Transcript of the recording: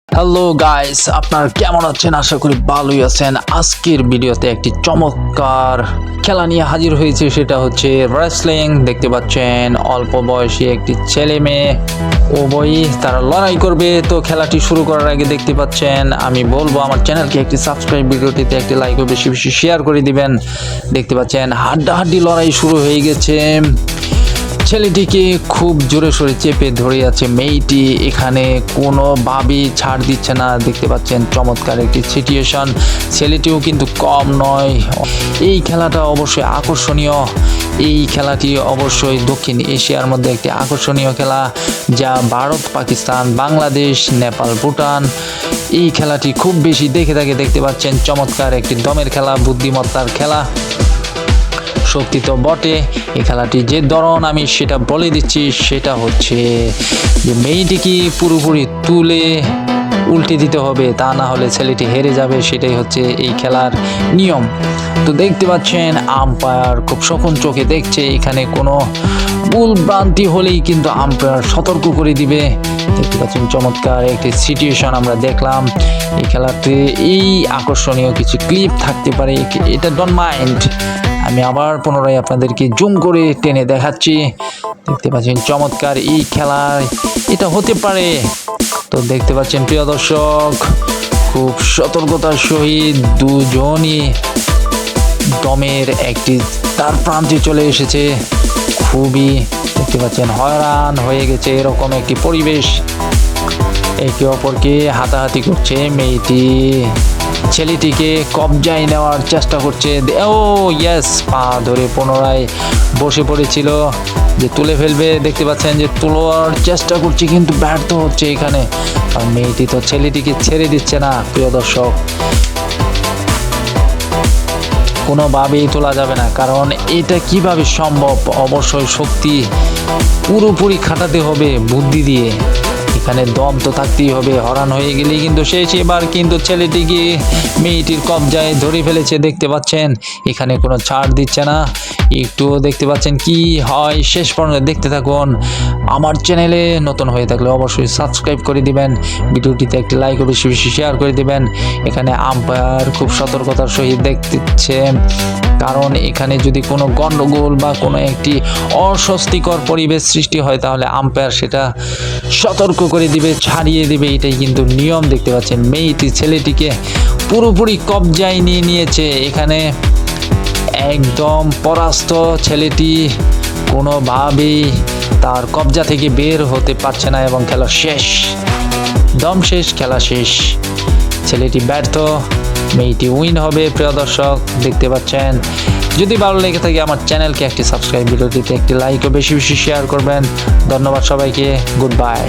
Hello guys, আপনারা কেমন আছেন? আশা করি ভালোই আছেন। আজকের ভিডিওতে একটি চমৎকার খেলা নিয়ে হাজির হয়েছে, সেটা হচ্ছে রেসলিং। দেখতে পাচ্ছেন অল্প বয়সী একটি ছেলে মেয়ে উভয়ই তারা লড়াই করবে। তো খেলাটি শুরু করার আগে দেখতে পাচ্ছেন আমি বলবো আমার চ্যানেলকে একটি সাবস্ক্রাইব, ভিডিওটিতে একটি লাইক ও বেশি বেশি শেয়ার করে দিবেন। দেখতে পাচ্ছেন হাড্ডাহাড্ডি লড়াই শুরু হয়ে গেছে। ছেলেটিকে খুব জোরে সোরে চেপে ধরে আছে মেয়েটি, এখানে কোনোভাবেই ছাড় দিচ্ছে না। দেখতে পাচ্ছেন চমৎকার একটি সিচুয়েশন। ছেলেটিও কিন্তু কম নয়। এই খেলাটা অবশ্যই আকর্ষণীয়। এই খেলাটি অবশ্যই দক্ষিণ এশিয়ার মধ্যে একটি আকর্ষণীয় খেলা, যা ভারত, পাকিস্তান, বাংলাদেশ, নেপাল, ভুটান এই খেলাটি খুব বেশি দেখে থাকে। দেখতে পাচ্ছেন চমৎকার একটি দমের খেলা, বুদ্ধিমত্তার খেলা। শক্তি তো বটে। এই খেলাটি যে ধরন আমি সেটা বলে দিচ্ছি, সেটা হচ্ছে যে মেয়েটিকে পুরোপুরি তুলে উল্টে দিতে হবে, তা না হলে ছেলেটি হেরে যাবে। সেটাই হচ্ছে এই খেলার নিয়ম। তো দেখতে পাচ্ছেন আম্পায়ার খুব সখন চোখে দেখছে, এখানে কোনো ভুল ভ্রান্তি হলেই কিন্তু আম্পায়ার সতর্ক করে দিবে। দেখতে পাচ্ছেন চমৎকার একটি সিচুয়েশন আমরা দেখলাম। এই খেলাতে এই আকর্ষণীয় কিছু ক্লিপ থাকতে পারে, এটা ডোন্ট মাইন্ড। আমি আবার পুনরায় আপনাদেরকে জুম করে টেনে দেখাচ্ছি। দেখতে পাচ্ছেন চমৎকার এই খেলায় এটা হতে পারে। তো দেখতে পাচ্ছেন প্রিয় দর্শক, খুব সতর্কতার সহিত দুজনই দমের একটি তার প্রান্তে চলে এসেছে। খুবই দেখতে পাচ্ছেন হয়রান হয়ে গেছে এরকম একটি পরিবেশ। একে অপরকে হাতাহাতি করছে। মেয়েটি ছেলেটিকে কবজায় নেওয়ার চেষ্টা করছে। ও ইয়েস, পা ধরে পুনরায় বসে পড়েছিল যে তুলে ফেলবে। দেখতে পাচ্ছেন যে তোলার চেষ্টা করছে কিন্তু ব্যর্থ হচ্ছে এখানে। আর মেয়েটি তো ছেলেটিকে ছেড়ে দিচ্ছে না। প্রিয় দর্শক, কোনোভাবেই তোলা যাবে না, কারণ এটা কিভাবে সম্ভব? অবশ্যই শক্তি পুরোপুরি খাটাতে হবে বুদ্ধি দিয়ে। এখানে দম তো থাকতেই হবে। হরান হয়ে গেলেই কিন্তু শেষ। এবার কিন্তু ছেলেটিকে মেয়েটির কবজায় ধরে ফেলেছে। দেখতে পাচ্ছেন এখানে কোনো ছাড় দিচ্ছে না। একটু দেখতে পাচ্ছেন কি হয়। শেষ পর্যন্ত দেখতে থাকুন। আমার চ্যানেলে নতুন হয়ে থাকলে অবশ্যই সাবস্ক্রাইব করে দিবেন, ভিডিওটিতে একটি লাইক ও বেশি বেশি শেয়ার করে দিবেন। এখানে আম্পায়ার খুব সতর্কতার সহিত দেখতেছে, কারণ এখানে যদি কোনো গন্ডগোল বা কোনো একটি অস্বস্তিকর পরিবেশ সৃষ্টি হয় তাহলে আম্পায়ার সেটা সতর্ক করে দিবে, ছাড়িয়ে দিবে। এটাই কিন্তু নিয়ম। দেখতে পাচ্ছেন মেয়েটি ছেলেটিকে পুরোপুরি কবজায় নিয়ে নিয়েছে। এখানে একদম পরাস্ত ছেলেটি কোনোভাবেই তার কবজা থেকে বের হতে পারছে না এবং খেলা শেষ। দম শেষ, খেলা শেষ। ছেলেটি ব্যর্থ, মেয়েটি উইন হবে। প্রিয় দর্শক, দেখতে পাচ্ছেন। যদি ভালো লেগে থাকে আমার চ্যানেলকে একটি সাবস্ক্রাইব, ভিডিওটিতে একটি লাইক ও বেশি বেশি শেয়ার করবেন। ধন্যবাদ সবাইকে। Good bye.